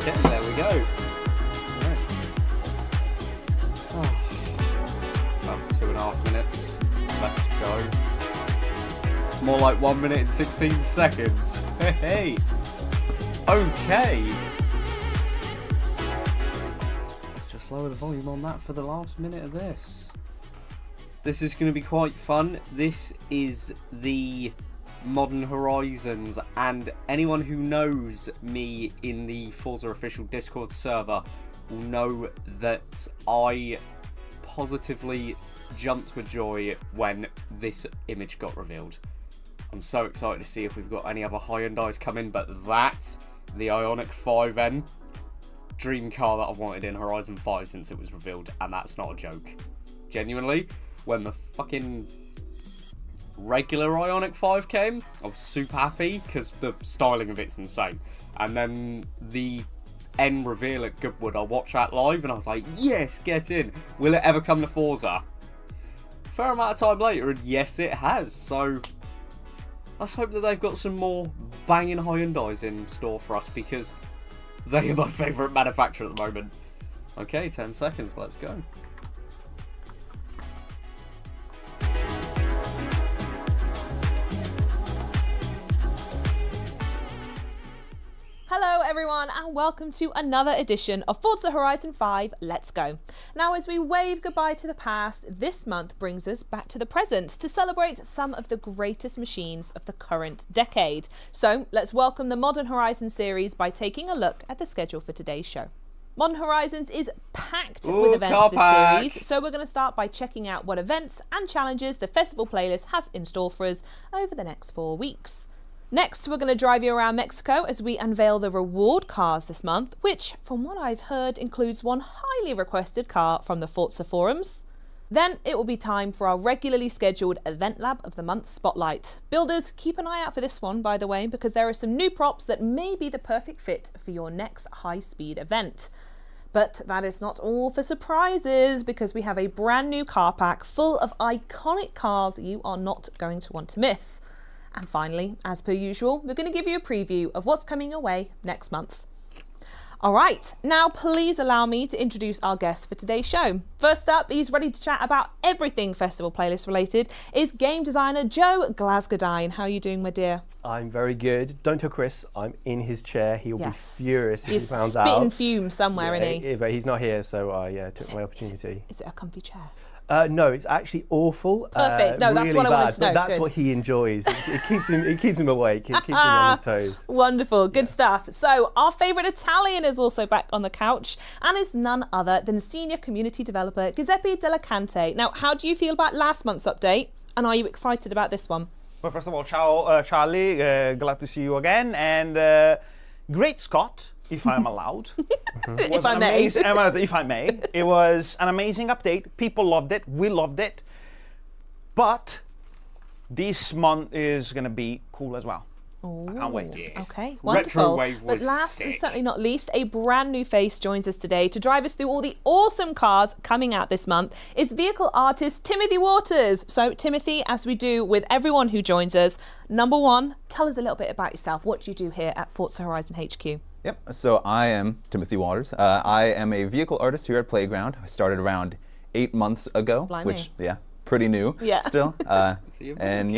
Okay, there we go. Right. Oh. About 2.5 minutes left to go. More like 1 minute and 16 seconds. Hey. Okay. Let's just lower the volume on that for the last minute of this. This is going to be quite fun. This is the Modern Horizons, and anyone who knows me in the Forza official Discord server will know that I positively jumped with joy when this image got revealed. I'm so excited to see if we've got any other Hyundais come in, but that, the Ioniq 5N, dream car that I've wanted in Horizon 5 since it was revealed, and that's not a joke. Genuinely, when the fucking regular Ioniq 5 came, I was super happy because the styling of it's insane. And then the end reveal at Goodwood, I watched that live and I was like, yes, get in. Will it ever come to Forza? Fair amount of time later, and yes, it has. So let's hope that they've got some more banging Hyundais in store for us, because they are my favourite manufacturer at the moment. Okay, 10 seconds, let's go. Hello everyone and welcome to another edition of Forza Horizon 5 Let's Go. Now, as we wave goodbye to the past, this month brings us back to the present to celebrate some of the greatest machines of the current decade. So let's welcome the Modern Horizons series by taking a look at the schedule for today's show. Modern Horizons is packed with events this series, so we're going to start by checking out what events and challenges the festival playlist has in store for us over the next 4 weeks. Next, we're going to drive you around Mexico as we unveil the reward cars this month, which, from what I've heard, includes one highly requested car from the Forza forums. Then it will be time for our regularly scheduled Event Lab of the Month Spotlight. Builders, keep an eye out for this one, by the way, because there are some new props that may be the perfect fit for your next high-speed event. But that is not all for surprises, because we have a brand new car pack full of iconic cars you are not going to want to miss. And finally, as per usual, we're going to give you a preview of what's coming your way next month. All right, now please allow me to introduce our guest for today's show. First up, he's ready to chat about everything festival playlist related, is game designer Joe Glasgow-Dine. How are you doing, my dear? I'm very good. Don't tell Chris, I'm in his chair. He'll be furious if he finds out. He's spitting fumes somewhere, isn't he? But he's not here, so I took my opportunity. Is it a comfy chair? No, it's actually awful. Perfect. No, that's really what I wanted bad, to know. But that's Good. what he enjoys. It keeps him awake. It keeps him on his toes. Wonderful. Good stuff. So our favourite Italian is also back on the couch and is none other than senior community developer Giuseppe Della Cante. Now, how do you feel about last month's update? And are you excited about this one? Well, first of all, ciao, Charlie. Glad to see you again. And great Scott, if I'm allowed. If I may. If I may. It was an amazing update. People loved it. We loved it. But this month is going to be cool as well. I can't wait. Yes. Okay, wonderful. Retrowave But was last sick. but certainly not least, a brand new face joins us today to drive us through all the awesome cars coming out this month is vehicle artist Timothy Waters. So Timothy, as we do with everyone who joins us, number one, tell us a little bit about yourself. What do you do here at Forza Horizon HQ? Yep, so I am Timothy Waters. I am a vehicle artist here at Playground. I started around 8 months ago, Blimey. which, pretty new still. And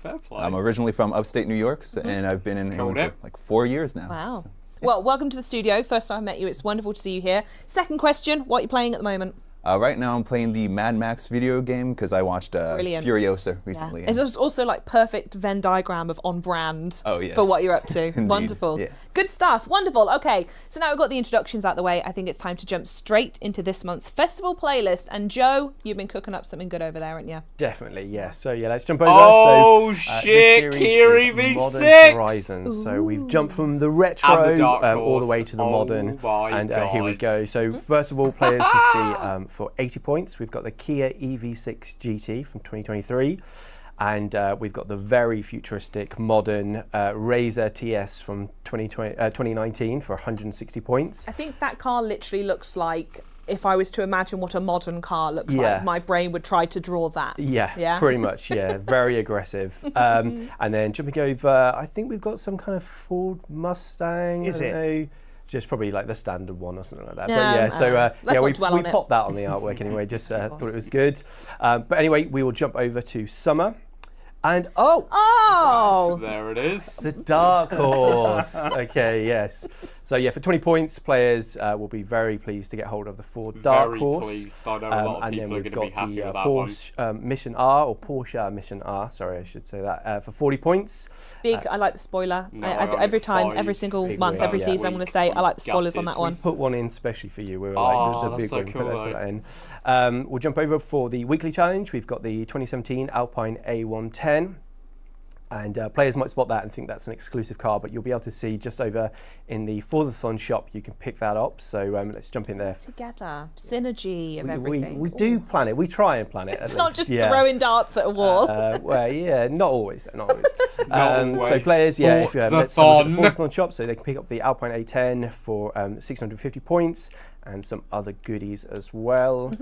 Fair play. I'm originally from upstate New York, and I've been in England for like 4 years now. Wow. So, Well, welcome to the studio. First time I met you, it's wonderful to see you here. Second question, what are you playing at the moment? right now I'm playing the Mad Max video game because I watched Brilliant. Furiosa recently. Yeah. It's also like perfect Venn diagram of on brand yes. for what you're up to. Indeed, Wonderful. yeah. Good stuff. Wonderful. Okay, so now we've got the introductions out the way. I think it's time to jump straight into this month's festival playlist. And Joe, you've been cooking up something good over there, haven't you? Definitely, yes. So let's jump over. Oh, so, shit, this Kiri series is Modern V6. Horizons. So we've jumped from the And retro the Dark all the way Horse. to the Oh modern. my And here we God. go. So first of all, players can see for 80 points, we've got the Kia EV6 GT from 2023. And we've got the very futuristic, modern Razor TS from 2019 for 160 points. I think that car literally looks like if I was to imagine what a modern car looks Yeah. like, my brain would try to draw that. Yeah, pretty much. Yeah, very aggressive. And then jumping over, I think we've got some kind of Ford Mustang. Is I don't it? know, just probably like the standard one or something like that. Yeah, But yeah, so let's yeah, not we dwell on it. popped that on the artwork anyway. Just thought it was good. But anyway, we will jump over to summer, and Oh! There it is. the dark horse. Okay, yes. So yeah, for 20 points, players will be very pleased to get hold of the Ford Dark Very Horse. pleased. I know a lot of And then people are we've going to be got happy the with that one. Porsche Mission R, or Porsche Mission R, sorry, I should say that, for 40 points. Big, I like the spoiler. No, every time, 5 every single big month, win. every Yeah. season, I'm going to say I like the spoilers on Gutted. that one. Put one in especially for you. We were Oh, like the that's big so one. cool, Put that in. We'll jump over for the weekly challenge. We've got the 2017 Alpine A110. And players might spot that and think that's an exclusive car, but you'll be able to see just over in the Forzathon shop, you can pick that up. So let's jump in there. Together, synergy of We everything. do plan it. We try and plan it. It's at not least. just Yeah. throwing darts at a wall. Well, yeah, not always. Not always. So always. players, yeah, if you let's have a look at the Forzathon. Forzathon shop, so they can pick up the Alpine A10 for 650 points and some other goodies as well.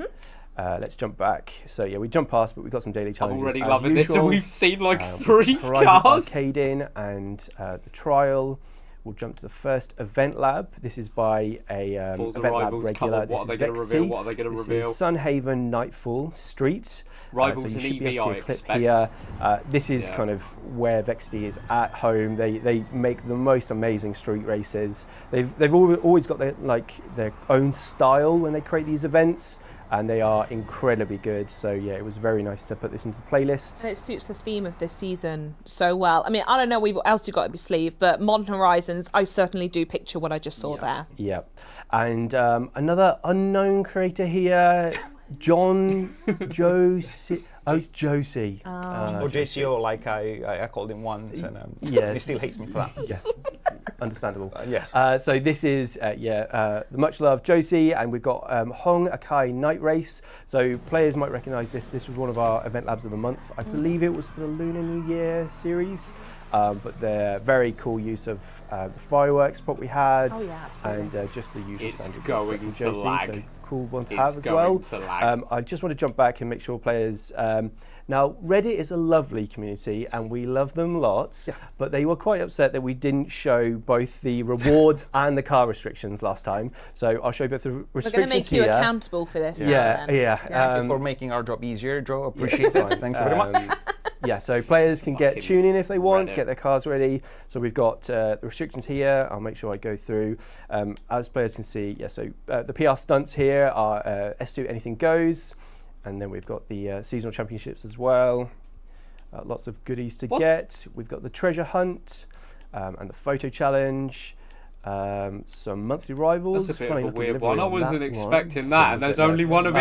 Let's jump back. So yeah, we jumped past, but we've got some daily I'm challenges. already as loving this, and usual. we've seen like We've 3 got Horizon cars. Arcade in and the trial. We'll jump to the first event lab. This is by a Forza event lab Rivals, come regular. on, what This are is they gonna Vexty. reveal? What are they gonna This reveal? is Sunhaven Nightfall Street. Rivals so you and should be EV, able to I see a clip expect. here. This is Yeah. kind of where Vexty is at home. They make the most amazing street races. They've always got their own style when they create these events, and they are incredibly good. So yeah, it was very nice to put this into the playlist. And it suits the theme of this season so well. I mean, I don't know what else you got up your sleeve, but Modern Horizons, I certainly do picture what I just saw there. Yeah, and another unknown creator here, John Josie. Oh, it's Josie. Or JCO, like I called him once, and Yeah. he still hates me for that. Yeah, understandable. Yes. So this is the much loved Josie, and we've got Hong Akai Night Race. So players might recognise this. This was one of our event labs of the month. I believe it was for the Lunar New Year series. But they're very cool use of the fireworks what we had, Oh, yeah, absolutely. and just the usual It's standard going from to Josie, lag. so cool one to It's have as going well. to lag. I just want to jump back and make sure players. Now, Reddit is a lovely community, and we love them lots. Yeah. But they were quite upset that we didn't show both the rewards and the car restrictions last time. So I'll show you both the We're going restrictions to make you here. accountable for this. Yeah, now, yeah. then. Thank you for making our job easier, Joe. Appreciate it. Thank you very much. Yeah, so players can get Fucking tuning if they want, Reddit. get their cars ready. So we've got the restrictions here. I'll make sure I go through. As players can see, yeah, so the PR stunts here are S2 Anything Goes. And then we've got the seasonal championships as well. Lots of goodies to get. We've got the treasure hunt and the photo challenge. Some monthly rivals. That's a bit Funny of a looking weird delivery one. I on wasn't that expecting one. that, So and we'll there's get only that. one of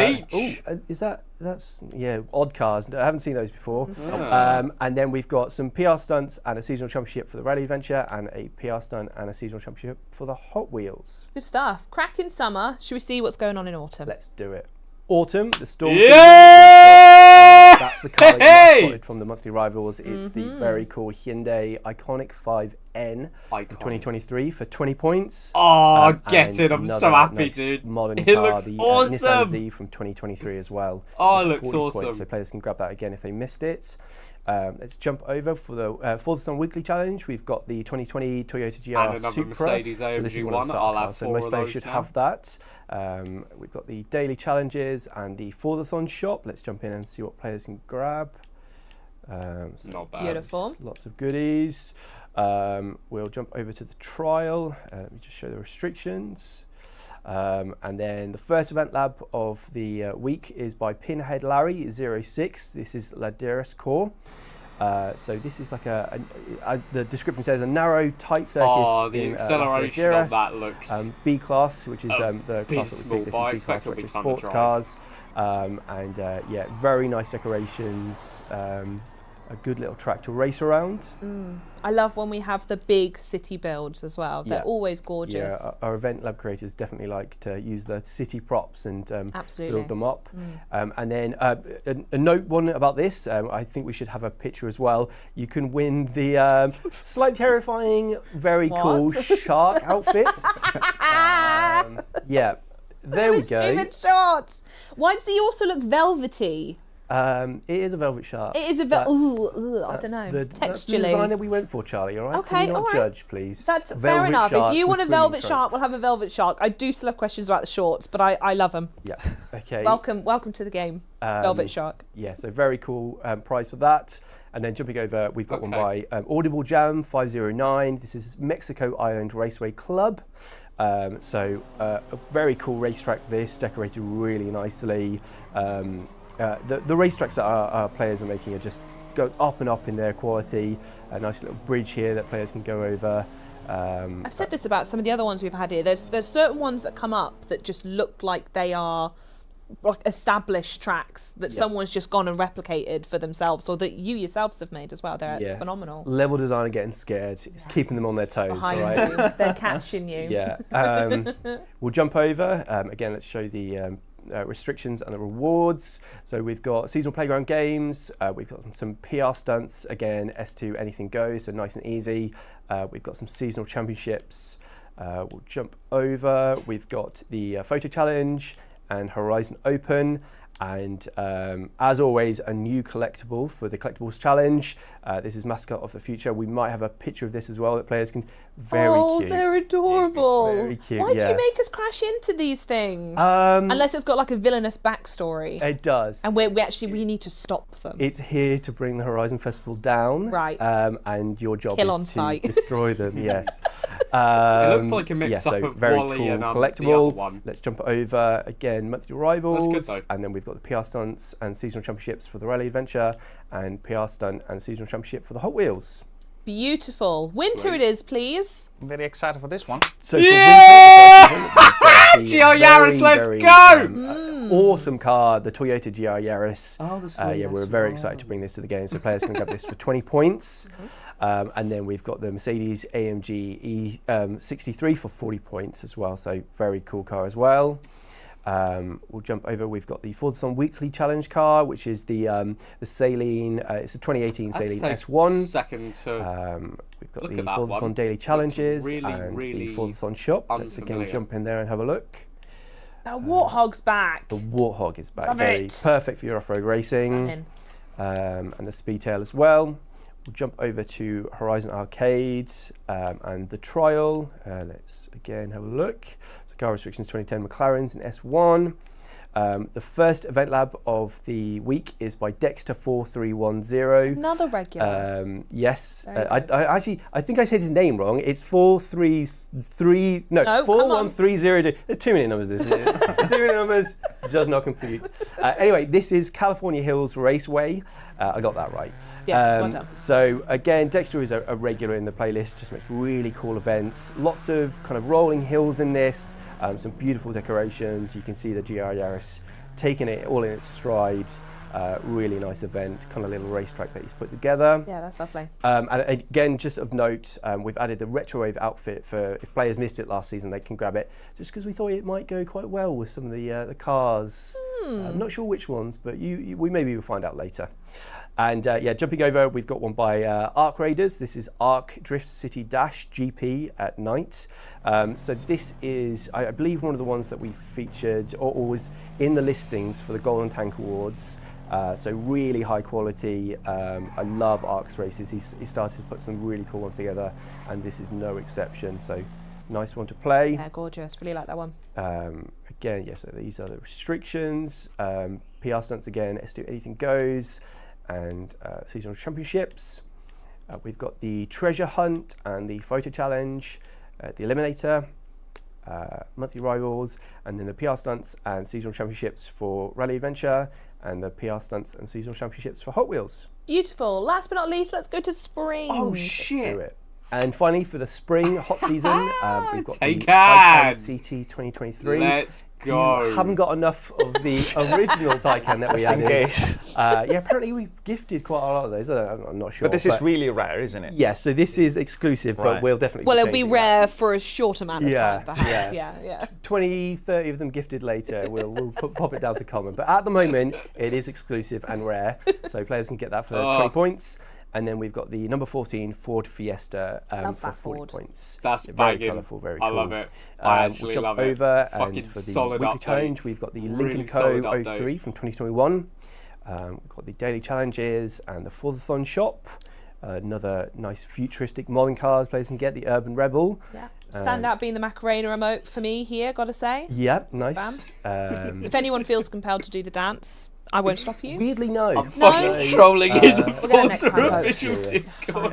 each. That's odd cars. I haven't seen those before. Yeah. And then we've got some PR stunts and a seasonal championship for the rally adventure, and a PR stunt and a seasonal championship for the Hot Wheels. Good stuff. Cracking summer. Should we see what's going on in autumn? Let's do it. Autumn, the storm. Yeah! That's the car that you might have Hey! spotted from the monthly rivals. It's the very cool Hyundai Iconic 5N from 2023 for 20 points. Oh, get and it. I'm so another happy, nice dude. Modern It car, looks the awesome. Nissan Z from 2023 as well. Oh, it for looks 40 awesome. Points, so players can grab that again if they missed it. Let's jump over for the Forza Weekly Challenge. We've got the 2020 Toyota GR And another Supra. Mercedes So this is AMG one of the one. I'll starter have cars, so 4 most of players those should now. have that. We've got the daily challenges and the Forzathon shop. Let's jump in and see what players can grab. So Not bad. Beautiful. lots of goodies. We'll jump over to the trial. Let me just show the restrictions. And then the first event lab of the week is by Pinhead Larry 06. This is Ladeiras Core. So this is like as the description says, a narrow, tight circuit Oh, the in acceleration Las of that Ladeiras. looks B class, which is the class that we abysmal, picked. This but I is B class, expect it'll which be is fun to sports drive. cars. And yeah, very nice decorations. A good little track to race around. I love when we have the big city builds as well. They're Yeah. always gorgeous. Yeah, our event lab creators definitely like to use the city props and Absolutely. build them up. And then a note one about this, I think we should have a picture as well. You can win the slightly terrifying, very cool What? shark outfit. Yeah. There we go. Stupid shorts. Why does he also look velvety? It is a velvet shark. It is a That's- I don't know. That's the design that Texturally. we went for, Charlie. All right. Okay, Can you not all right. judge, please? That's fair Velvet enough. If shark you with want a swimming velvet shark, trunks. we'll have a velvet shark. I do still have questions about the shorts, but I love them. Yeah. Okay. Welcome to the game, velvet shark. Yeah, so very cool prize for that. And then jumping over, we've got one by Okay. Audible Jam 509. This is Mexico Island Raceway Club. So a very cool racetrack. This decorated really nicely. The racetracks that our players are making are just go up and up in their quality. A nice little bridge here that players can go over. I've said this about some of the other ones we've had here. There's certain ones that come up that just look like they are like established tracks that someone's just gone and replicated for themselves, or that you yourselves have made as well. They're phenomenal. Level design are getting scared. It's keeping them on their toes. Behind Right? you, they're catching you. Yeah. We'll jump over. Again, let's show the restrictions and the rewards. So we've got seasonal playground games. We've got some PR stunts. Again, S2 anything goes, so nice and easy. We've got some seasonal championships. We'll jump over. We've got the photo challenge and Horizon Open. And as always, a new collectible for the collectibles challenge. This is Mascot of the Future. We might have a picture of this as well that players can. Very cute. They're adorable. Very cute, Why do yeah. you make us crash into these things? Unless it's got like a villainous backstory. It does. And we need to stop them. It's here to bring the Horizon Festival down. Right. And your job Kill is on to sight. destroy them, yes. It looks like a mix yeah, up so of very Wally cool and the collectible. other one. Let's jump over again, monthly rivals. That's good, though. And then we've got the PR stunts and seasonal championships for the Rally Adventure, and PR stunt and seasonal championship for the Hot Wheels. Beautiful. Winter Sweet. it is, please. I'm very excited for this one. So Yeah! for winter, GR Yaris, let's go! Awesome car, the Toyota GR Yaris. Oh, the Yeah, sweet, we're that's very right. excited to bring this to the game, so players can grab this for 20 points. And then we've got the Mercedes AMG E63 for 40 points as well, so very cool car as well. We'll jump over. We've got the Forza Weekly Challenge car, which is the Saline. It's a 2018 Saline S1. Second to We've got look the at that Forza one. Daily Challenges really, and really the Forza Shop. Let's again unfamiliar. jump in there and have a look. The Warthog's back. The Warthog is back. Love Very it. perfect for your off-road racing. In. And the Speedtail as well. We'll jump over to Horizon Arcade and the Trial. Let's again have a look. So car restrictions 2010 McLarens in S1. The first event lab of the week is by Dexter4310. Another regular. Yes, Very I think I said his name wrong. It's 433. No, No, come on. 41302. There's too many numbers. Isn't it? Too many numbers. Does not compute. Anyway, this is California Hills Raceway. I got that right. Yes, well done. So again, Dexter is a regular in the playlist. Just makes really cool events. Lots of kind of rolling hills in this. Some beautiful decorations. You can see the GR Yaris taking it all in its stride. Really nice event, kind of little racetrack that he's put together. Yeah, that's lovely. And again, just of note, we've added the Retrowave outfit for if players missed it last season, they can grab it, just because we thought it might go quite well with some of the cars. I'm not sure which ones, but we maybe will find out later. And yeah, jumping over, we've got one by Arc Raiders. This is Arc Drift City Dash GP at night. So this is, I believe, one of the ones that we featured or was in the listings for the Golden Tank Awards. So really high quality. I love Arc's races. He started to put some really cool ones together, and this is no exception. So nice one to play. Yeah, gorgeous. Really like that one. Again, yes, so these are the restrictions. PR stunts again, S2 anything goes, and seasonal championships. We've got the treasure hunt and the photo challenge, the eliminator, monthly rivals, and then the PR stunts and seasonal championships for Rally Adventure, and the PR stunts and seasonal championships for Hot Wheels. Beautiful. Last but not least, let's go to spring. Oh Do shit! it. And finally, for the spring hot season, we've got the Taycan. Taycan CT 2023. Let's If go. you haven't got enough of the original Taycan that we Just in added. case. Yeah, apparently we gifted quite a lot of those. I'm not sure. But this is really rare, isn't it? Yeah, so this is exclusive, but Right. we'll definitely Well, it'll be changing that. rare for a short amount of Yeah, time, perhaps. yeah. Yeah. 20, 30 of them gifted later. We'll pop it down to common. But at the moment, it is exclusive and rare. So players can get that for 20 points. And then we've got the number 14 Ford Fiesta Love for that 40 Ford. points. That's very banging. colourful, very I cool. love it. I actually we'll jump love it. over Fucking and for the solid weekly update. challenge, we've got the Really Lincoln solid Co. update. 03 from 2021. We've got the daily challenges and the Forzathon shop. Another nice futuristic modern cars players can get, the Urban Rebel. Yeah. Stand out being the Macarena remote for me here, gotta say. Yeah, nice. If anyone feels compelled to do the dance, I won't stop you. Weirdly, no. I'm fucking trolling in the We'll get it next Forza time, folks. official Yeah. Discord.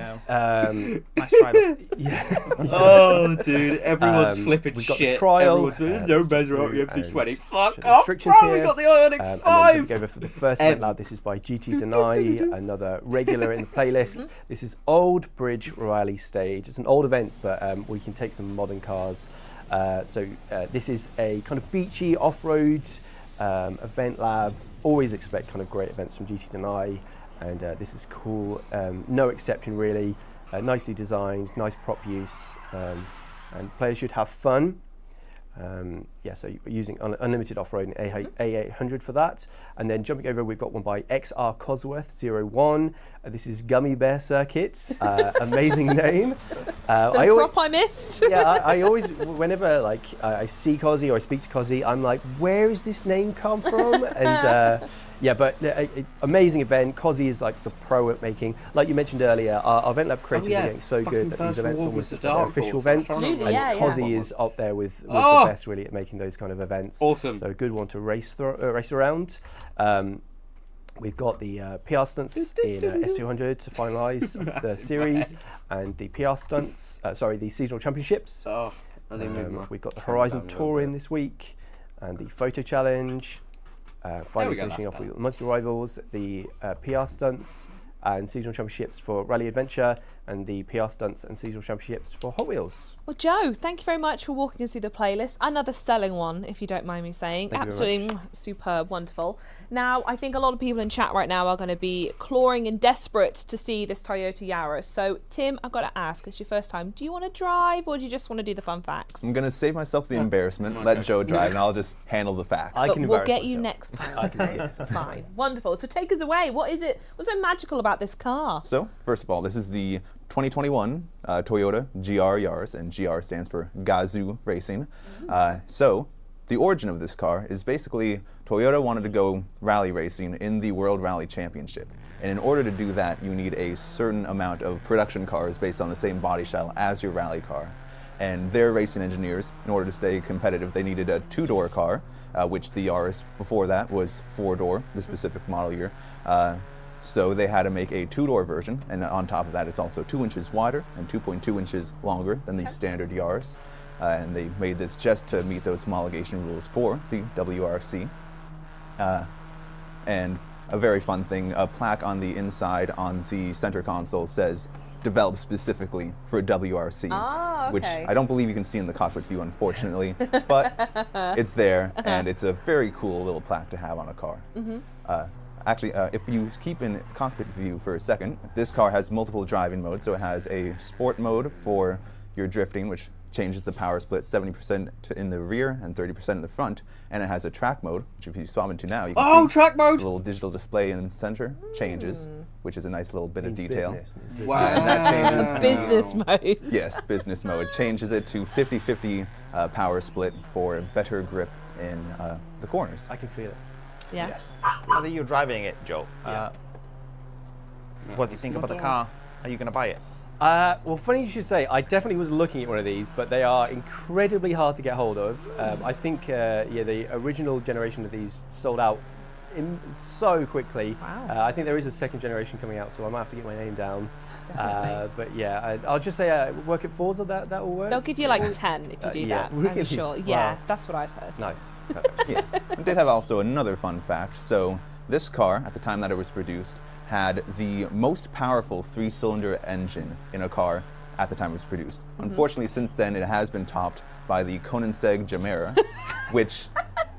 Nice try. though. Oh, dude, everyone's flipping we've got shit. the trial, Everyone's no just measure up through the MC20. and Fuck some off, restrictions bro, we here. got the Ioniq And then 5! jumping over for the first event lab, this is by GT Deny, another regular in the playlist. This is Old Bridge Rally Stage. It's an old event, but we can take some modern cars. So this is a kind of beachy off-road event lab. Always expect kind of great events from GT Deny, and this is cool. No exception really. Nicely designed, nice prop use, and players should have fun. Yeah, so you're using unlimited off-road and A800 for that. And then jumping over, we've got one by XR Cosworth 01. This is Gummy Bear Circuit. Amazing name. Some prop I missed. Yeah, I always, whenever like I see Cozzy or I speak to Cozzy, I'm like, where is this name come from? And yeah, but amazing event. Cozzy is like the pro at making, like you mentioned earlier, our event lab creators yeah. are getting so Fucking good that these First events War almost was become the their dark official horse. events. Absolutely, And yeah, Cozzy yeah. is up there with the Oh! best really at making those kind of events. Awesome. So a good one to race around. We've got the PR stunts in S200 to finalise the series, and the PR stunts, the seasonal championships. Oh, I didn't move my We've got the camera Horizon down a little Tour bit. in this week, and the photo challenge. Finally go, finishing that's off with better. monthly rivals, the PR stunts and seasonal championships for Rally Adventure, and the PR stunts and seasonal championships for Hot Wheels. Well, Joe, thank you very much for walking us through the playlist. Another stellar one, if you don't mind me saying. Thank you very Absolutely superb, wonderful. Now, I think a lot of people in chat right now are going to be clawing and desperate to see this Toyota Yaris. So, Tim, I've got to ask, it's your first time. Do you want to drive, or do you just want to do the fun facts? I'm gonna save myself the embarrassment, let Joe drive, and I'll just handle the facts. I But can we'll embarrass get you myself. next time. I can okay? embarrass myself. Fine, wonderful. So take us away. What is it? What's so magical about this car? So, first of all, this is the 2021 Toyota GR Yaris, and GR stands for Gazoo Racing. So, the origin of this car is basically Toyota wanted to go rally racing in the World Rally Championship. And in order to do that, you need a certain amount of production cars based on the same body style as your rally car. And their racing engineers, in order to stay competitive, they needed a two-door car, which the Yaris before that was four-door, the specific model year. So they had to make a two-door version, and on top of that, it's also 2 inches wider and 2.2 inches longer than the standard Yaris. And they made this just to meet those homologation rules for the WRC. And a very fun thing, a plaque on the inside on the center console says, developed specifically for WRC, Ah, which okay. I don't believe you can see in the cockpit view, unfortunately, but it's there, and it's a very cool little plaque to have on a car. Actually, if you keep in cockpit view for a second, this car has multiple driving modes. So it has a sport mode for your drifting, which changes the power split 70% in the rear and 30% in the front. And it has a track mode, which if you swap into now, you can see track mode! the little digital display in the center changes, which is a nice little bit of detail. Business. Wow. And that changes the Business mode. Yes, business mode. Changes it to 50-50 power split for better grip in the corners. I can feel it. Yeah. Yes. Now that you're driving it, Joe, what do you think about the car? Are you going to buy it? Well, funny you should say. I definitely was looking at one of these, but they are incredibly hard to get hold of. I think, the original generation of these sold out so quickly. Wow. I think there is a second generation coming out, so I might have to get my name down. Definitely. But yeah, I'll just say work at Forza, that will work. They'll give you like 10 if you do yeah, that, really? I'm sure. Yeah, Wow. that's what I've heard. Nice. Perfect. Yeah. I did have also another fun fact. So this car, at the time that it was produced, had the most powerful 3-cylinder engine in a car at the time it was produced. Unfortunately, since then, it has been topped by the Koenigsegg Gemera, which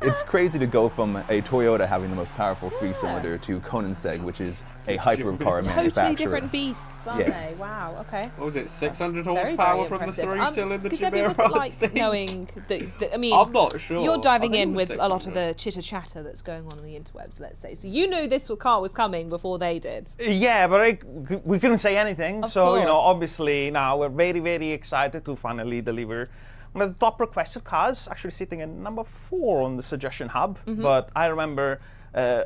It's crazy to go from a Toyota having the most powerful three-cylinder to Koenigsegg, which is a hypercar manufacturer. Totally different beasts, aren't Yeah. they? Wow, okay. What was it, 600 Very, horsepower very from the impressive. three-cylinder Because Debbie, what's it Chimera, I like think? knowing that, I mean, I'm not sure. you're diving I think in it was with a lot of 600. the chitter-chatter that's going on the interwebs, let's say. So you knew this car was coming before they did. Yeah, but we couldn't say anything. Of So, you know, course. obviously now we're very, very excited to finally deliver one of the top requested cars, actually sitting at number 4 on the suggestion hub. Mm-hmm. But I remember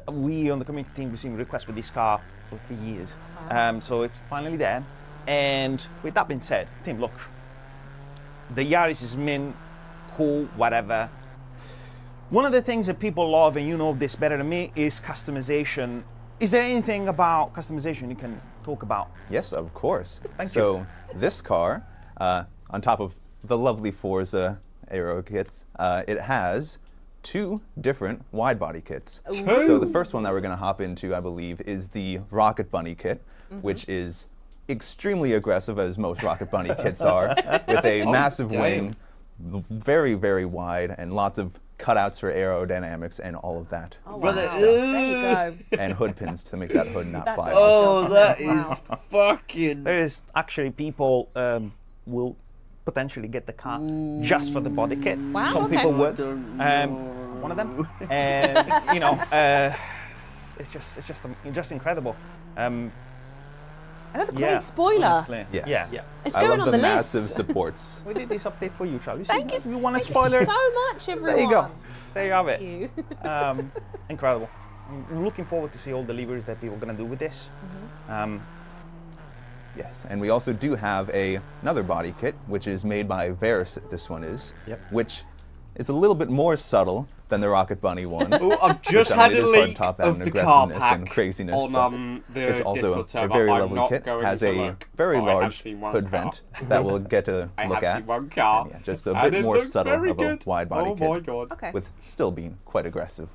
we on the community team received requests for this car for years. So it's finally there. And with that being said, Tim, look, the Yaris is mint, cool, whatever. One of the things that people love, and you know this better than me, is customization. Is there anything about customization you can talk about? Yes, of course. Thank so this car, on top of the lovely Forza aero kits, it has 2 different wide body kits. So the first one that we're going to hop into, I believe, is the Rocket Bunny kit, which is extremely aggressive, as most Rocket Bunny kits are, with a massive damn. wing, very, very wide, and lots of cutouts for aerodynamics and all of that. Oh, Brother, wow. There you go. And hood pins to make that hood not That fly does off. Oh, that Wow. is fucking... There is actually people will potentially get the car just for the body kit. Wow, Some okay. people would. don't One of them, and you know, it's just incredible. Another great Yeah, spoiler. honestly. Yes. Yeah. It's I going love on the the massive list. supports. We did this update for you, Charlie. Thank you. You want a Thank spoiler? you so much, everyone. There you go. There you have it. Thank you. Incredible. I'm looking forward to see all the deliveries that people are gonna do with this. Yes, and we also do have another body kit, which is made by Varus, this one is, which is a little bit more subtle than the Rocket Bunny one. Oh, I've just Which, I had mean, it a is hard to leak top that of in the car aggressiveness pack and craziness, on but the it's also Discord a server. very I'm lovely not kit. going Has to a look, very but I have large seen one hood car. vent that we'll get to I look have at. seen one car. And yeah, just a and bit it more looks subtle very of a good. wide body Oh kit, my god. Okay. with still being quite aggressive.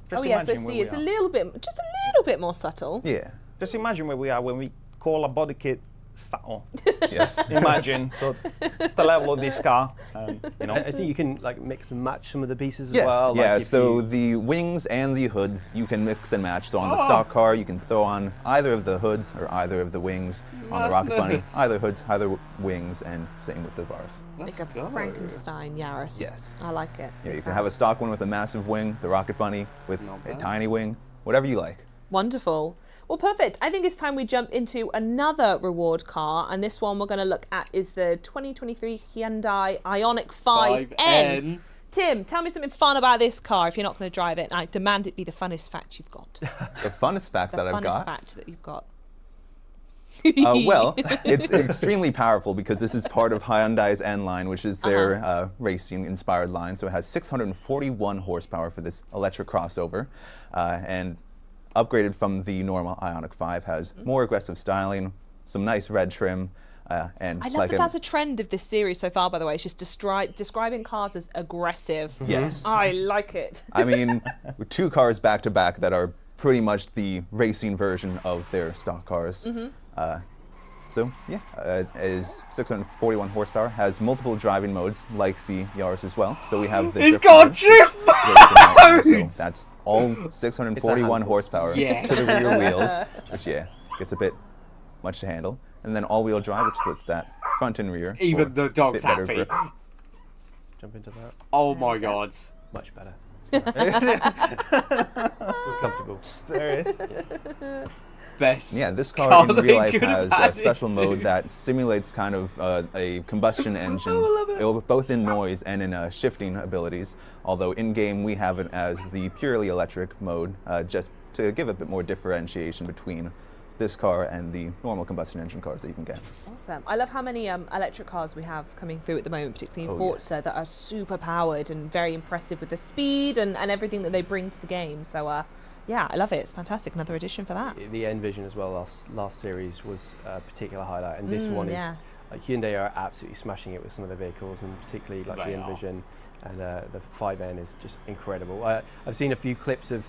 Just Oh yes, I imagine where see. we It's a are. little bit, just a little bit more subtle. Yeah, Just imagine where we are when we call a body kit subtle. yes. Imagine. So it's the level of this car. You know. I think you can like mix and match some of the pieces Yes, as well. yeah, like if so you- the wings and the hoods you can mix and match. So on the stock car, you can throw on either of the hoods or either of the wings. On the Rocket Bunny, Madness. either hoods, either wings, and same with the Vars. Like Let's a go. Frankenstein Yaris. Yes. I like it. Yeah, you can have a stock one with a massive wing, the Rocket Bunny with Not a bad. tiny wing, whatever you like. Wonderful. Well, perfect. I think it's time we jump into another reward car, and this one we're going to look at is the 2023 Hyundai Ioniq 5N. 5N. Tim, tell me something fun about this car if you're not going to drive it, and I demand it be the funnest fact you've got. The funnest fact The that I've funnest got. fact that you've got. Well, it's extremely powerful because this is part of Hyundai's N line, which is their racing-inspired line. So it has 641 horsepower for this electric crossover, and upgraded from the normal Ioniq 5, has more aggressive styling, some nice red trim, and I love like that that's a trend of this series so far, by the way. It's just describing cars as aggressive. yes. I like it. I mean, with 2 cars back to back that are pretty much the racing version of their stock cars. So yeah, it is 641 horsepower, has multiple driving modes like the Yaris as well. So we have the It's drift got mode, drift racing mode, so that's all 641 handful. horsepower Yes. to the rear wheels, which yeah, gets a bit much to handle. And then all-wheel drive, which splits that front and rear. Even for the a dog's bit better happy. grip. jump into that. Oh my god. Much better. Feel comfortable. There it is. Best. Yeah, this car car in they real life could have has a added special to mode it. that simulates kind of a combustion engine, love it. both in noise and in shifting abilities. Although in game we have it as the purely electric mode, just to give a bit more differentiation between this car and the normal combustion engine cars that you can get. Awesome. I love how many electric cars we have coming through at the moment, particularly in Oh, Forza, yes. that are super powered and very impressive with the speed and everything that they bring to the game. So, yeah, I love it. It's fantastic. Another addition for that. The Envision as well last series was a particular highlight, and this one yeah. is like Hyundai are absolutely smashing it with some of their vehicles, and particularly like They the are. Envision and the 5N is just incredible. I've seen a few clips of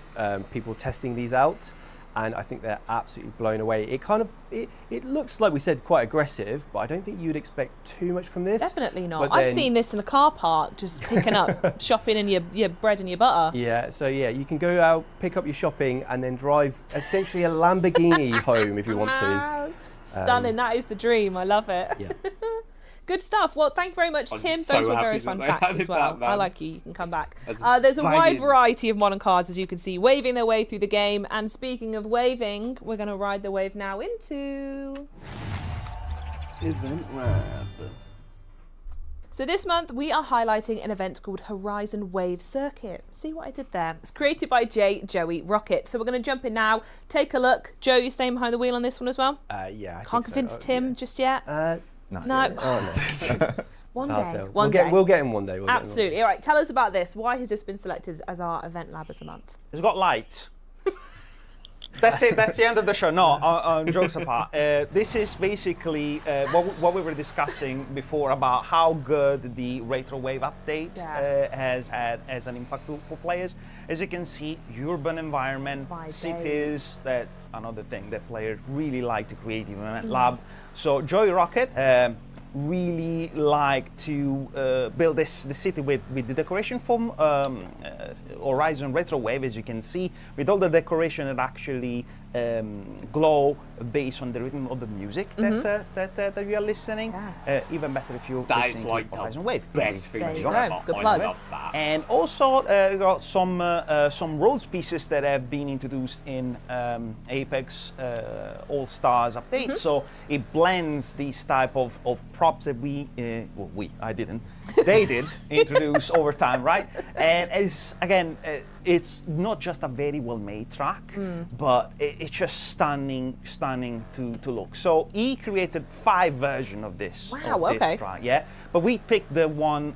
people testing these out, and I think they're absolutely blown away. It looks, like we said, quite aggressive, but I don't think you'd expect too much from this. Definitely not. But I've then- seen this in a car park, just picking up shopping and your bread and your butter. Yeah, so yeah, you can go out, pick up your shopping, and then drive essentially a Lamborghini home if you want to. Stunning. That is the dream. I love it. Yeah. Good stuff. Well, thank you very much, I'm Tim. so Those were happy very that fun they facts added as well. that, man. I like you. You can come back. That's There's a wide banging. variety of modern cars, as you can see, waving their way through the game. And speaking of waving, we're going to ride the wave now into... Event Lab. So this month we are highlighting an event called Horizon Wave Circuit. See what I did there? It's created by Joey Rocket. So we're going to jump in now, take a look. Joe, you staying behind the wheel on this one as well? Yeah. I Can't think so. convince Tim just yet? Not No. yet. Oh, no. One It's hard day. to tell. One day. We'll get him one day. We'll get him one day. Absolutely. All right, tell us about this. Why has this been selected as our event lab as the month? It's got lights. That's it. That's the end of the show. No, jokes apart. This is basically what we were discussing before about how good the Retro Wave update has had as an impact for players. As you can see, urban environment, My cities, that's another thing that players really like to create in Event Lab. So Joey Rocket really like to build the city with the decoration from Horizon Retro Wave, as you can see, with all the decoration that actually glow based on the rhythm of the music that you are listening. Even better if you're That is listening like to Horizon Wave. best There thing you ever. go. Good I plug. love that. And also got some roads pieces that have been introduced in Apex All Stars update. So it blends these type of props that I didn't, they did introduce over time, right? And it's again, it's not just a very well-made track, but it's just stunning to look. So he created 5 versions of this. Wow, of this okay. track, yeah. But we picked the one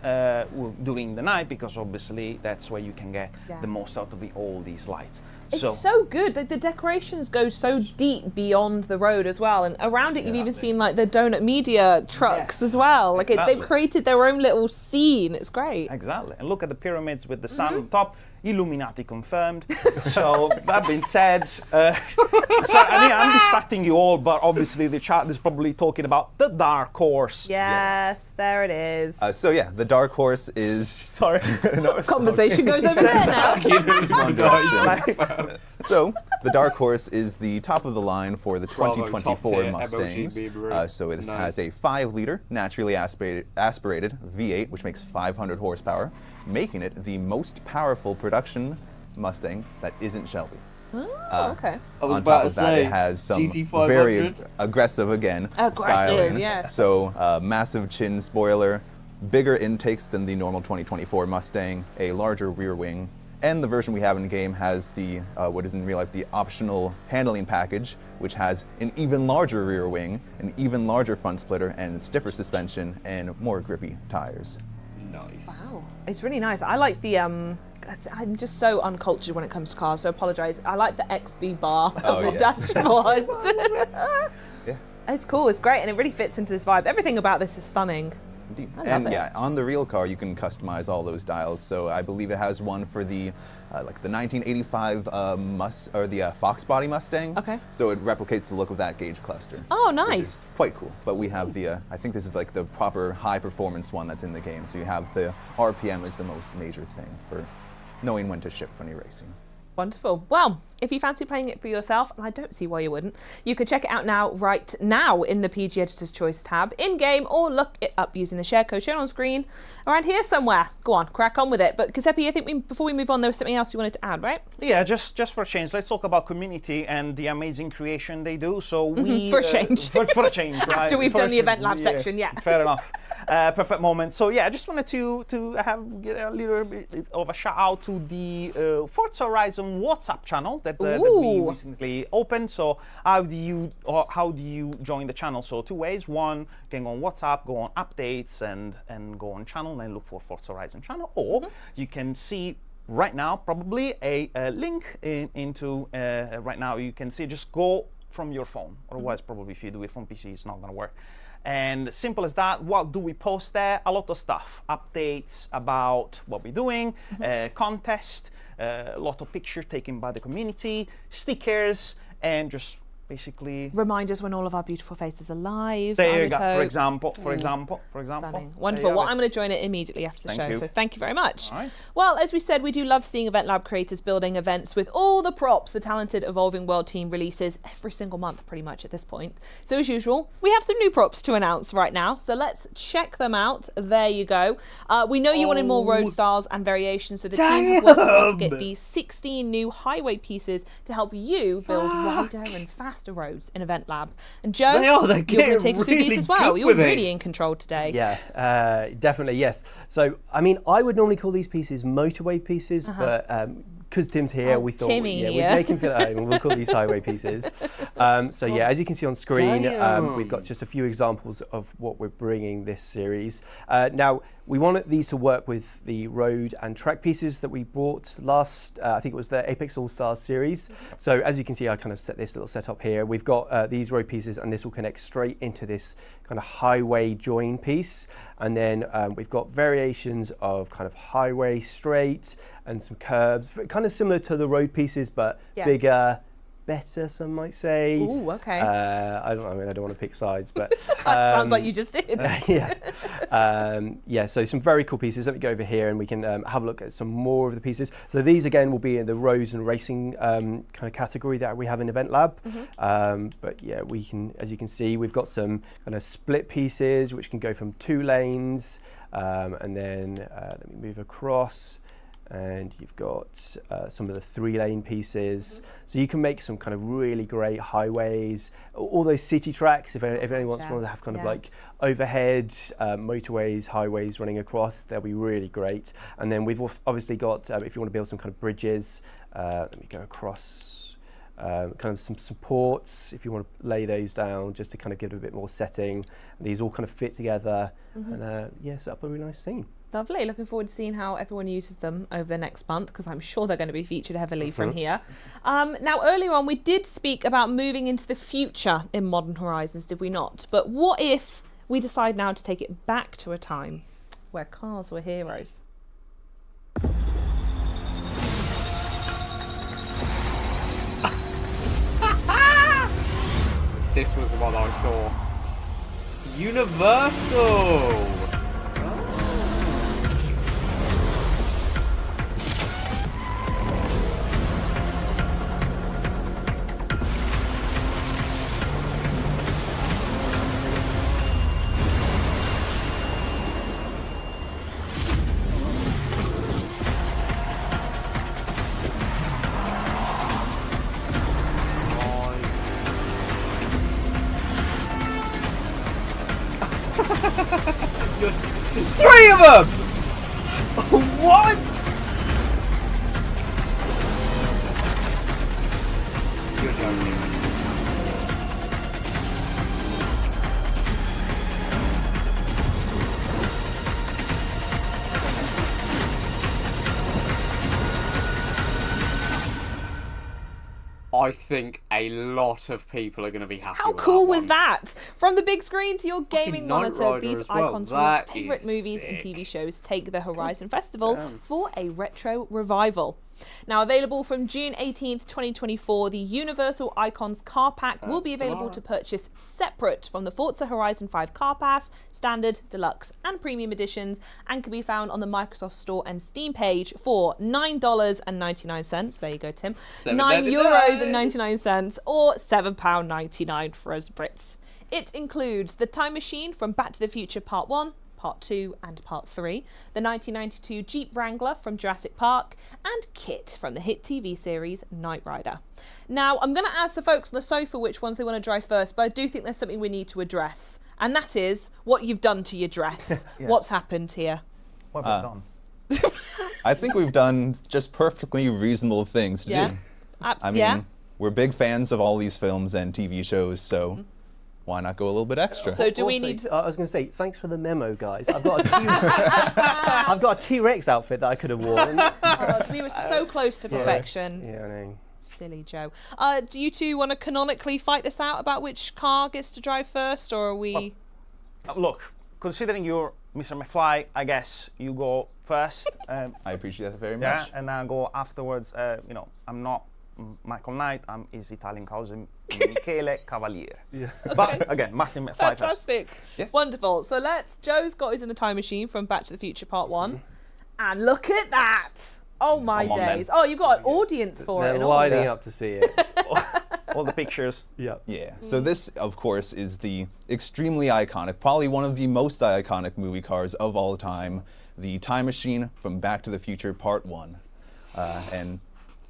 during the night because obviously that's where you can get the most out of all these lights. It's so good. The decorations go so deep beyond the road as well, and around it you've even seen like the Donut Media trucks as well. Like Exactly. they've created their own little scene. It's great. Exactly. And look at the pyramids with the sun on top. Illuminati confirmed. So that being said, I'm distracting you all, but obviously the chat is probably talking about the Dark Horse. Yes, there it is. So yeah, the Dark Horse is Sorry. Conversation goes over there now. one direction. So the Dark Horse is the top of the line for the Bravo, 2024 top tier, Mustangs. MOG Beaver. So it Nice. has a 5-liter naturally aspirated V8, which makes 500 horsepower, making it the most powerful production Mustang that isn't Shelby. Oh, okay. I was On about top to of that, say, it has some GT500. very aggressive, again, styling. Yes. So massive chin spoiler, bigger intakes than the normal 2024 Mustang, a larger rear wing, and the version we have in game has the what is in real life the optional handling package, which has an even larger rear wing, an even larger front splitter, and stiffer suspension and more grippy tires. Nice. Wow, it's really nice. I like the I'm just so uncultured when it comes to cars, so I apologise. I like the XB bar Oh, of the yes. dashboard. Yeah. It's cool, it's great, and it really fits into this vibe. Everything about this is stunning. Indeed. I love And it. yeah, on the real car, you can customize all those dials. So I believe it has one for the like the 1985 Fox body Mustang. Okay. So it replicates the look of that gauge cluster. Oh, Which nice. is quite cool. But we have the I think this is like the proper high performance one that's in the game. So you have the RPM is the most major thing for knowing when to ship when you're racing. Wonderful. Well, if you fancy playing it for yourself, and I don't see why you wouldn't, you can check it out now, right now, in the PG Editor's Choice tab, in-game, or look it up using the share code shown on screen, around here somewhere. Go on, crack on with it. But Giuseppe, I think before we move on, there was something else you wanted to add, right? Yeah, just for a change, let's talk about community and the amazing creation they do. So we For a change. for a change, right? After we've For a done the change, event lab section, yeah. Fair enough. Perfect moment. So yeah, I just wanted to get a little bit of a shout out to the Forza Horizon WhatsApp channel that we Ooh. recently opened. So how do you join the channel? So 2 ways. One, you can go on WhatsApp, go on updates, and go on channel and look for Forza Horizon channel, or you can see right now probably a link into right now. You can see, just go from your phone. Otherwise, probably if you do it from PC, it's not going to work. And simple as that. What do we post there? A lot of stuff, updates about what we're doing, contest, a lot of pictures taken by the community, stickers, and just basically Reminders when all of our beautiful faces are live. there you go. For example. Stunning. Wonderful. Well, I'm going to join it immediately after the Thank show, you. so thank you very much. All right. Well, as we said, we do love seeing Event Lab creators building events with all the props the talented Evolving World team releases every single month, pretty much at this point. So as usual, we have some new props to announce right now, so let's check them out. There you go. We know you wanted more road styles and variations, so the team have worked hard to get these 16 new highway pieces to help you build wider and faster roads in Event Lab. And Joe, They're you're going to getting take us through really these as well. good You're with really this. in control today. Yeah, definitely, yes. So, I mean, I would normally call these pieces motorway pieces, but because Tim's here, we thought Timmy we'd here. make him feel at home and we'll call these highway pieces. So yeah, as you can see on screen, we've got just a few examples of what we're bringing this series. Now, we wanted these to work with the road and track pieces that we brought last, I think it was the Apex All-Stars series. So as you can see, I kind of set this little setup here. We've got these road pieces and this will connect straight into this kind of highway join piece. And then we've got variations of kind of highway straight and some curbs, kind of similar to the road pieces, but bigger, better, some might say. Ooh, okay. I don't want to pick sides, but Sounds like you just did. yeah, so some very cool pieces. Let me go over here and we can have a look at some more of the pieces. So these again will be in the roads and racing kind of category that we have in Event Lab. But yeah, we can, as you can see, we've got some kind of split pieces which can go from 2 lanes, and then let me move across. And you've got some of the 3-lane pieces. So you can make some kind of really great highways, all those city tracks, if anyone wants to have kind of like overhead motorways, highways running across, they'll be really great. And then we've obviously got, if you want to build some kind of bridges, let me go across, kind of some supports, if you want to lay those down, just to kind of give it a bit more setting. And these all kind of fit together and set up a really nice scene. Lovely. Looking forward to seeing how everyone uses them over the next month, because I'm sure they're going to be featured heavily from here. Now, earlier on, we did speak about moving into the future in Modern Horizons, did we not? But what if we decide now to take it back to a time where cars were heroes? This was the one I saw. Universal! Three of them! What? You're joking. I think a lot of people are going to be happy How with cool that was one. that? From the big screen to your gaming Knight monitor, Rider these as well. icons from your That favourite is movies and sick. TV shows take the Horizon Festival Damn. for a retro revival. Now, available from June 18th, 2024, the Universal Icons Car Pack will be available to purchase separate from the Forza Horizon 5 Car Pass, Standard, Deluxe and Premium editions, and can be found on the Microsoft Store and Steam page for $9.99. There you go, Tim. €9.99 or £7.99 for us Brits. It includes the Time Machine from Back to the Future Part 1, Part 2 and Part 3, the 1992 Jeep Wrangler from Jurassic Park, and Kit from the hit TV series Knight Rider. Now, I'm going to ask the folks on the sofa which ones they want to drive first, but I do think there's something we need to address, and that is what you've done to your dress. What's happened here? what have we done? I think we've done just perfectly reasonable things to do. I mean, we're big fans of all these films and TV shows, so why not go a little bit extra? So do we Also, need to... I was going to say, thanks for the memo, guys. I've got a T-Rex outfit that I could have worn. we were so close to perfection. Yeah, I know. Silly Joe. Do you two want to canonically fight this out about which car gets to drive first, or are we... Look, considering you're Mr. McFly, I guess you go first. I appreciate that very Yeah, much. and I'll go afterwards. You know, I'm not Michael Knight. I'm his Italian cousin, Michele Cavaliere. Yeah. But again, Martin McFly first. Fantastic. Yes. Wonderful. So Joe's got his in the time machine from Back to the Future Part 1. And look at that. Oh my Come on, then. days. Oh, you've got an audience for it. They're and all. lining up to see it. All the pictures. Yeah. Yeah, so this, of course, is the extremely iconic, probably one of the most iconic movie cars of all time, the Time Machine from Back to the Future Part 1. And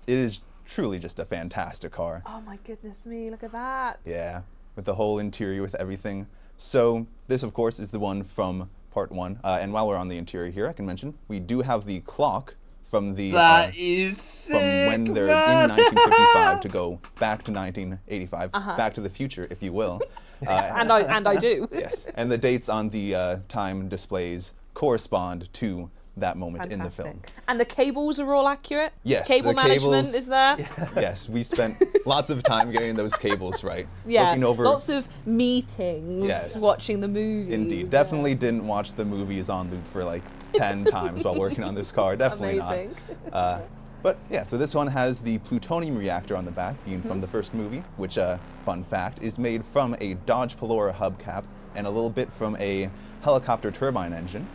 it is truly just a fantastic car. Oh my goodness me, look at that. Yeah, with the whole interior, with everything. So this, of course, is the one from Part 1. And while we're on the interior here, I can mention we do have the clock from the That is sick, from when they're man. in 1955 to go back to 1985, back to the future, if you will. And I do. Yes, and the dates on the time displays correspond to that moment in the film. Fantastic. And the cables are all accurate? Yes, Cable the management cables- is there? Yes, we spent lots of time getting those cables right. Yeah. Looking over. Lots of meetings, Yes. watching the movies. Indeed, definitely didn't watch the movies on loop for like 10 times while working on this car. Definitely Amazing. not. But yeah, so this one has the plutonium reactor on the back, being from the first movie, which, fun fact, is made from a Dodge Pelora hubcap and a little bit from a helicopter turbine engine.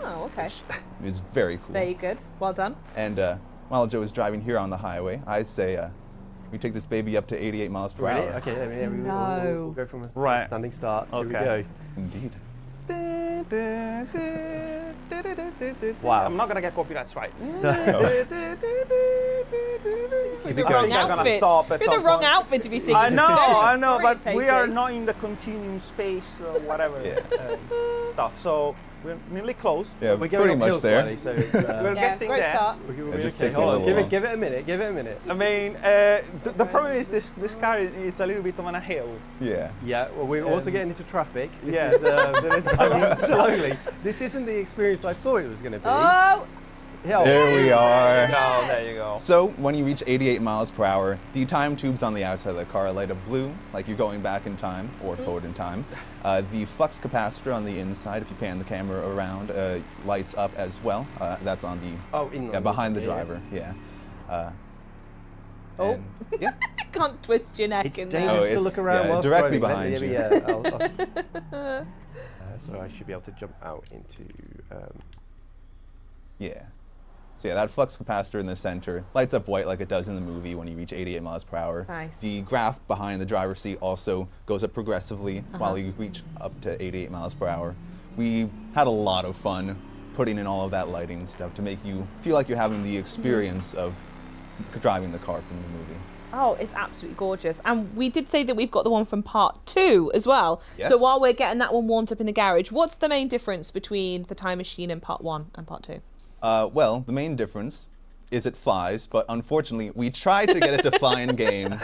Oh, okay. It was very cool. Very good. Well done. And while Joe is driving here on the highway, I say we take this baby up to 88 miles per Ready? hour. Okay, we'll No. go from a Right. standing start. Here we Okay. go. Indeed. Wow. I'm not gonna get copyright strike. Keep The it I wrong going. think I'm gonna outfit. stop at You're the some wrong point. outfit to be singing. I know, this. I know, but we are Irritating. not in the continuum space or whatever Yeah. stuff. So we're nearly close. Yeah, We're going pretty much uphill there. slightly, so it's, We're Yeah, getting great there. start. we're It just okay. takes a Hold on, little while. give it a minute. Give it a minute. I mean, the problem is this car is a little bit on a hill. Yeah. Yeah, well, we're also getting into traffic. This Yeah. is, I mean, slowly. This isn't the experience I thought it was going to be. Oh, Hell. There we are. Oh, there you go. So when you reach 88 miles per hour, the time tubes on the outside of the car light up blue, like you're going back in time or forward in time. The flux capacitor on the inside, if you pan the camera around, lights up as well. That's on the behind the driver. Yeah. Oh. and- yeah. can't twist your neck It's in dangerous there. Oh, to it's- look around yeah, whilst directly driving. behind you. Yeah, so I should be able to jump out into... Yeah. So yeah, that flux capacitor in the center lights up white like it does in the movie when you reach 88 miles per hour. Nice. The graph behind the driver's seat also goes up progressively while you reach up to 88 miles per hour. We had a lot of fun putting in all of that lighting and stuff to make you feel like you're having the experience of driving the car from the movie. Oh, it's absolutely gorgeous. And we did say that we've got the one from part 2 as well. Yes. So while we're getting that one warmed up in the garage, what's the main difference between the Time Machine in part 1 and part 2? Well, the main difference is it flies, but unfortunately we tried to get it to fly in game.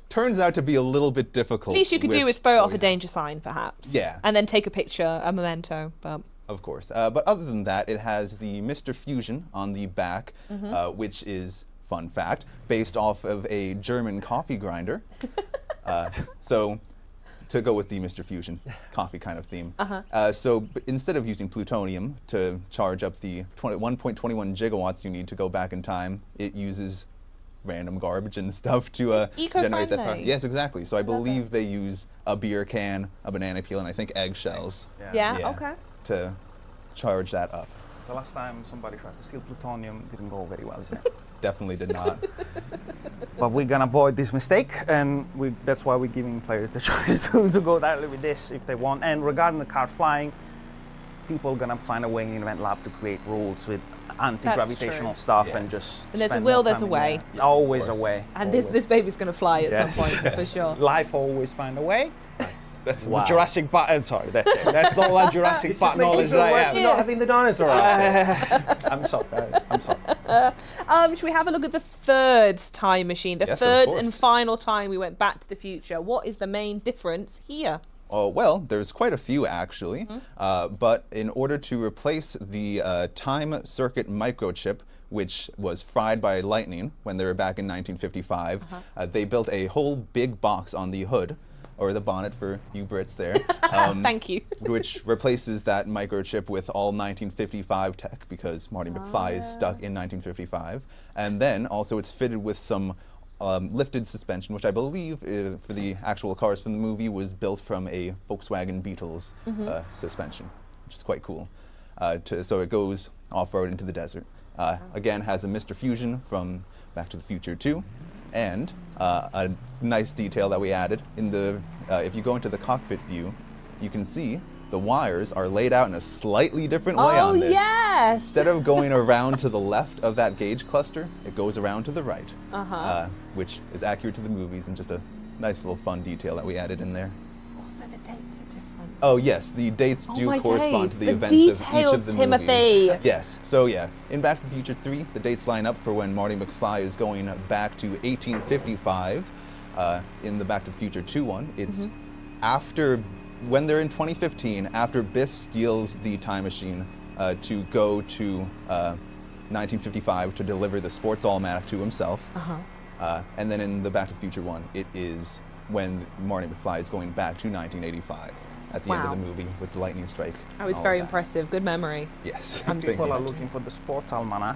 Turns out to be a little bit difficult. Least you could do is throw it off a danger sign, perhaps. Yeah. And then take a picture, a memento. But Of course. But other than that, it has the Mr. Fusion on the back, which is, fun fact, based off of a German coffee grinder. So to go with the Mr. Fusion coffee kind of theme. So instead of using plutonium to charge up the 1.21 gigawatts you need to go back in time, it uses random garbage and stuff to generate that power. eco-friendly. Yes, exactly. So I believe they use a beer can, a banana peel, and I think eggshells yeah, Yeah. okay. to charge that up. The last time somebody tried to steal plutonium didn't go very well, isn't it? Definitely did not. But we're gonna avoid this mistake, and that's why we're giving players the choice to go directly with this if they want. And regarding the car flying, people are gonna find a way in Event Lab to create rules with anti-gravitational true. stuff Yeah. and just. And there's a spend will, more there's time a in way. there. Always course. a way. And this baby's going to fly at Yes. some point, for sure. Life always find a way. That's Wow. the Jurassic Park. Sorry, that's it. That's all that Jurassic Park knowledge that I have. Not having the dinosaur out. I'm sorry. I'm sorry. Should we have a look at the third time machine? The Yes, of third course. and final time we went back to the future. What is the main difference here? Oh, well, there's quite a few actually, but in order to replace the time circuit microchip, which was fried by lightning when they were back in 1955, they built a whole big box on the hood, or the bonnet for you Brits there. Thank you. Which replaces that microchip with all 1955 tech because Marty McFly is stuck in 1955. And then also it's fitted with some lifted suspension, which I believe for the actual cars from the movie was built from a Volkswagen Beetles suspension, which is quite cool. So it goes off-road into the desert. Again, has a Mr. Fusion from Back to the Future 2, and a nice detail that we added in the. If you go into the cockpit view, you can see the wires are laid out in a slightly different way on this. Yes! Instead of going around to the left of that gauge cluster, it goes around to the right, which is accurate to the movies and just a nice little fun detail that we added in there. Also, the dates are different. Oh yes, the dates do my correspond days. to the The events of each of details, the Timothy. movies. Yes, so yeah, in Back to the Future 3, the dates line up for when Marty McFly is going back to 1855. In the Back to the Future 2 one, it's after, when they're in 2015, after Biff steals the time machine to go to 1955 to deliver the sports almanac to himself. And then in the Back to the Future one, it is when Marty McFly is going back to 1985 at the end of the movie with the lightning strike. That was very impressive. Good memory. Yes. I'm just People are looking for the sports almanac.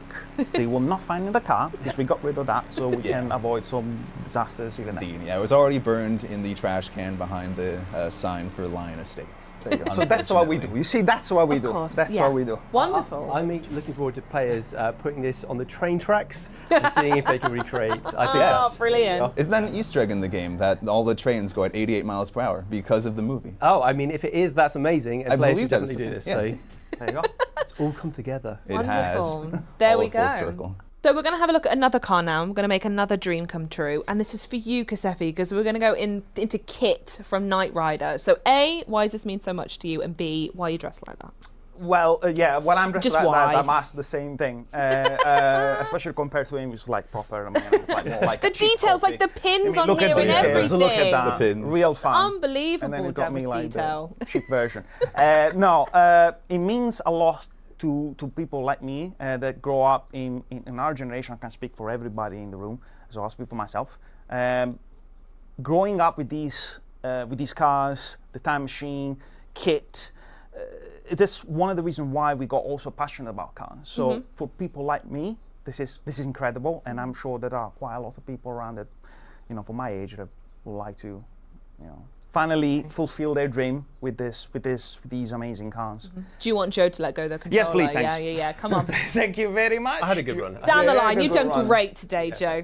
They will not find in the car because we got rid of that, so we can avoid some disasters. Yeah, it was already burned in the trash can behind the sign for Lion Estates. So that's what we do. You see, that's what we do. course, That's yeah. what we do. Wonderful. I'm looking forward to players putting this on the train tracks and seeing if they can recreate. I think Oh, brilliant. Isn't that an Easter egg in the game that all the trains go at 88 miles per hour because of the movie? Oh, I mean, if it is, that's amazing. And I players believe should that is definitely do the this. thing, So There you go. it's all come together. It Wonderful. has. There all we a full go. circle. So we're going to have a look at another car now. We're going to make another dream come true. And this is for you, Kasefi, because we're going to go into Kit from Knight Rider. So A, why does this mean so much to you? And B, why are you dressed like that? Well, yeah, when I'm dressed Just like why? that, I'm asked the same thing. Especially compared to him, who's like proper. I mean, like, more like The a cheap details, copy. like the pins on look here at the and details, everything. Look at that. The pins. Real fun. Unbelievable, And then it got me devil's like detail. the cheap version. It means a lot to people like me that grow up in our generation. I can speak for everybody in the room, so I'll speak for myself. Growing up with these cars, the time machine, Kit. That's one of the reasons why we got also passionate about cars. So for people like me, this is incredible, and I'm sure there are quite a lot of people around that, for my age, that would like to, finally fulfill their dream with these amazing cars. Do you want Joe to let go of the controller? Yes, please, thanks. Yeah. Come on. Thank you very much. I had a good run. Down the Yeah, line. good You've done run. great today, Joe.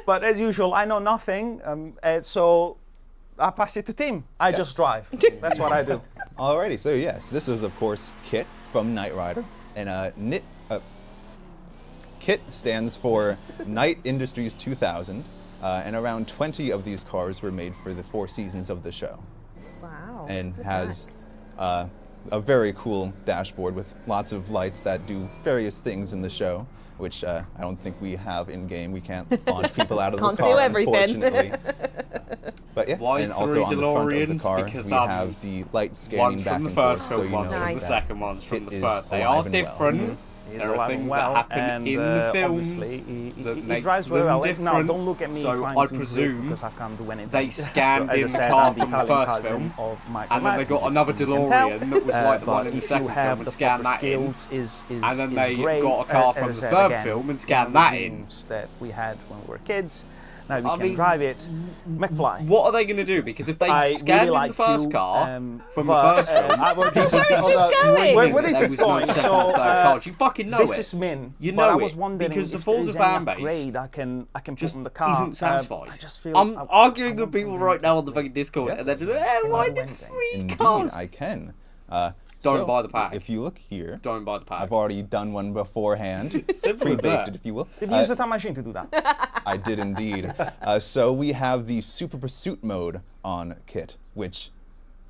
But as usual, I know nothing, so I pass it to Tim. I just drive. That's what I do. Alrighty, so yes, this is of course Kit from Knight Rider, and Kit stands for Knight Industries 2000, and around 20 of these cars were made for the 4 seasons of the show, Wow. and good has luck. a very cool dashboard with lots of lights that do various things in the show, which I don't think we have in game. We can't launch people out of Can't the do car, everything. unfortunately. But yeah, Why and also 3 on the front of the DeLoreans? car, Because, we have the light scanning One's back from the and forth, first so film, you know one's from the Nice. second, one's from Kit the is first. They are alive and well. different. He's There are alive things and that well, happen and, in the films obviously that he makes drives very them well. different. Now, don't look at me So trying I to drift presume because I can't do anything. they scanned So, as I in the said, car I'm the from the Italian first cousin film, of Michael and then they got Knight, another as you can DeLorean tell. that was like the But one in the if second you film have and the scanned proper that in. skills, is And then is they great. got a car As from I the said, third again, film and one scanned of the that in. dreams that we had when we were kids. Now we I can mean, drive it. McFly. What are they going to do? Because if they I scanned really in like the first you, car but, from the first film, I will just, going? where is there this was no going? second So, or third cars. You fucking know this it. is Min. You but I know was it, wondering because the if there Forza is any fan base upgrade I can put just on the car. isn't satisfied. I just feel I'm arguing I with people want right now on the fucking Discord, Yes. and they're just, why do the anything. free Indeed, cars? I can. Don't So, buy the pack. If you look here, Don't buy the pack. I've already done one beforehand, Simple as pre-baked that. it, if you will. Did you use the time machine to do that? I did indeed. So we have the Super Pursuit mode on Kit, which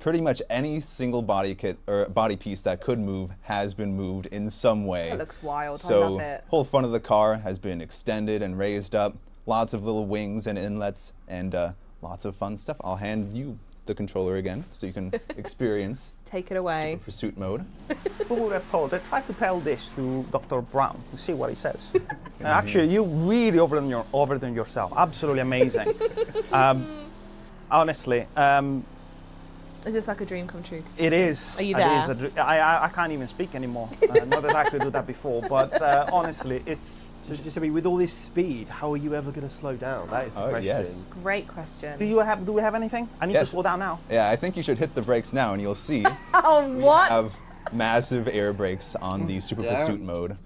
pretty much any single body kit or body piece that could move has been moved in some way. That looks wild. So I love it. whole front of the car has been extended and raised up. Lots of little wings and inlets and lots of fun stuff. I'll hand you the controller again so you can experience Take it away. Super Pursuit mode. Who would have told? I tried to tell this to Dr. Brown to see what he says. Actually, you really overdone yourself. Absolutely amazing. honestly, Is this like a dream come true? it is. Are you It is there? I can't even speak anymore. Not that I could do that before, but honestly, it's. So Giuseppe, with all this speed, how are you ever going to slow down? That is the Oh, question. yes. Great question. Do we have anything? I need to Yes. slow down now. Yeah, I think you should hit the brakes now, and you'll see Oh, we what? have massive air brakes on the Super Damn. Pursuit mode,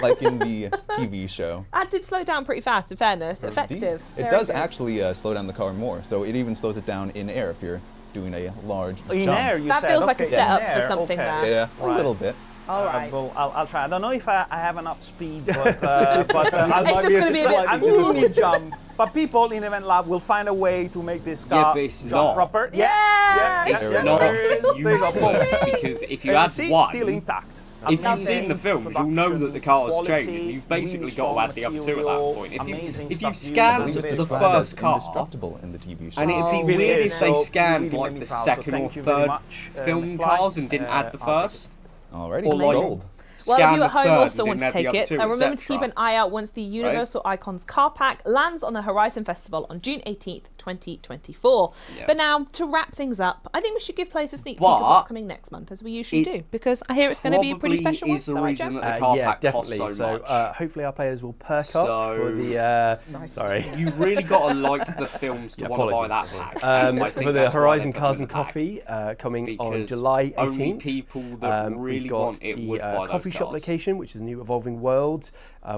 like in the TV show. That did slow down pretty fast, in fairness. Effective. Indeed. It Very does good. actually slow down the car more, so it even slows it down in air if you're doing a large In jump. air, you That said. feels like a Okay, setup in for air, something okay. there. Yeah, a Right. little bit. All right. Well, I'll try. I don't know if I have enough speed, but I'll It's just gonna be a bit- I'm just going to jump. But people in Event Lab will find a way to make this Yeah, car but it's jump not. proper. Yeah! It's There we not go. There you go. useless because if you And add see, one, still intact. if you've Amazing seen the film, you'll know that the car is changed. Quality, You've basically really got to add the strong other two at that material, point. amazing If you stuff used. I scanned believe it's the described as first car, indestructible in the TV show. and it'd be Oh, weird really if is. they So scanned really like made me the proud. So second or thank you very third much, film McFly. cars and didn't add the I'll take first. Alrighty, Or like- sold. Well, if Scan you the at home third also and want to didn't add the take other it, two, remember to keep etc. an eye out once the Universal Icons car pack lands on the Horizon Festival on June 18th, 2024. Yeah. But now, to wrap things up, I think we should give players a sneak peek But of what's coming next month, as we usually it do, because I hear it's going to be a pretty Probably special one. is the Is that right, reason Joe? that the car Yeah, pack definitely. costs so much. Hopefully our players will perk So- up for the. Nice. Sorry. You really got to like the films to Yeah, want to buy that apologies. pack. I think For the that's why Horizon they put Cars them and in the pack. Coffee coming on Because July 18th. only people that We've really got want it the would buy those coffee shop cars. location, which is a new evolving world.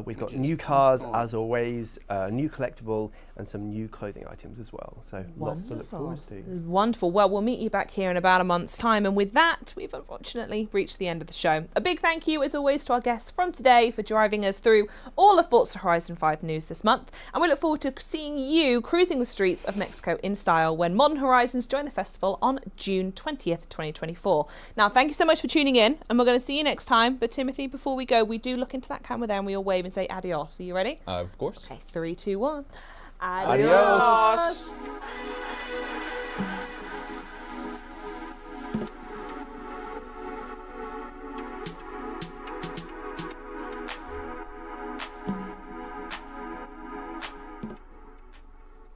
We've got Which is new cars, cool. as always, new collectible, and some new clothing items as well. So lots to look forward to. Wonderful. Well, we'll meet you back here in about a month's time. And with that, we've unfortunately reached the end of the show. A big thank you, as always, to our guests from today for driving us through all of Forza Horizon 5 news this month. And we look forward to seeing you cruising the streets of Mexico in style when Modern Horizons join the festival on June 20th, 2024. Now, thank you so much for tuning in, and we're going to see you next time. But Timothy, before we go, we do look into that camera there and we all wave and say adios. Are you ready? Of course. Okay, 3, 2, 1. Adios.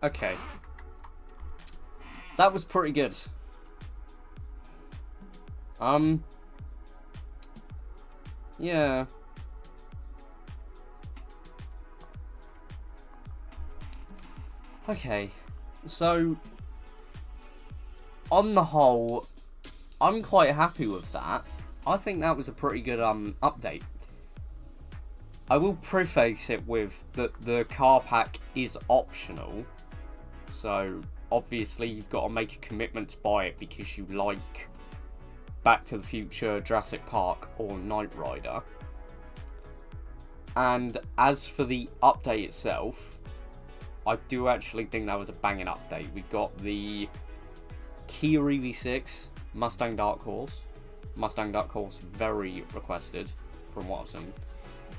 Okay. That was pretty good. Yeah. Okay. So, on the whole, I'm quite happy with that. I think that was a pretty good update. I will preface it with that the car pack is optional. So, obviously, you've got to make a commitment to buy it because you like Back to the Future, Jurassic Park, or Knight Rider. And as for the update itself, I do actually think that was a banging update. We got the Kia EV6, Mustang Dark Horse. Mustang Dark Horse, very requested from what I've seen.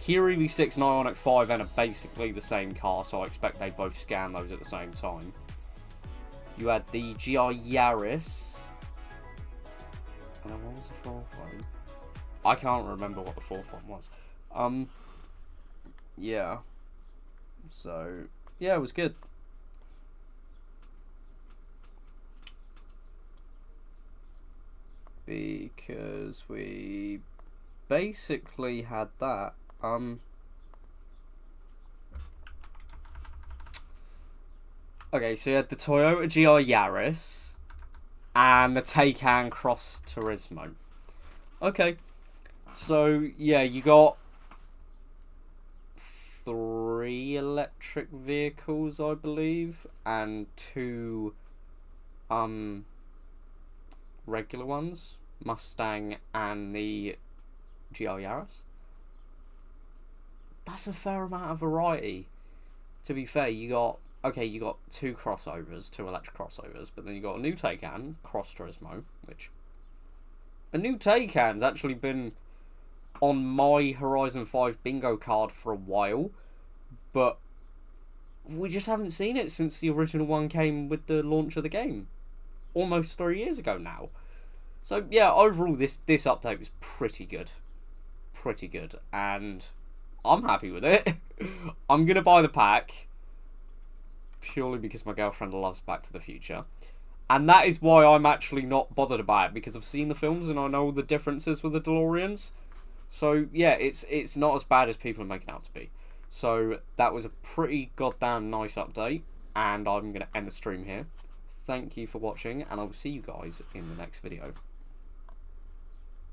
Kia EV6 and Ioniq 5N are basically the same car, so I expect they both scan those at the same time. You had the GR Yaris. And then what was the fourth one? I can't remember what the fourth one was. Yeah. So, yeah, it was good. Because we basically had that. Okay, so you had the Toyota GR Yaris and the Taycan Cross Turismo. Okay, so yeah, you got 3 electric vehicles, I believe, and 2 regular ones, Mustang and the GR Yaris. That's a fair amount of variety. To be fair, you got 2 crossovers, 2 electric crossovers, but then you got a new Taycan, Cross Turismo, which a new Taycan's actually been on my Horizon 5 bingo card for a while, but we just haven't seen it since the original one came with the launch of the game. Almost 3 years ago now. So yeah, overall this update was pretty good. Pretty good. And I'm happy with it. I'm going to buy the pack purely because my girlfriend loves Back to the Future. And that is why I'm actually not bothered about it, because I've seen the films and I know the differences with the DeLoreans. So, yeah, it's not as bad as people are making out to be. So, that was a pretty goddamn nice update, and I'm going to end the stream here. Thank you for watching, and I will see you guys in the next video.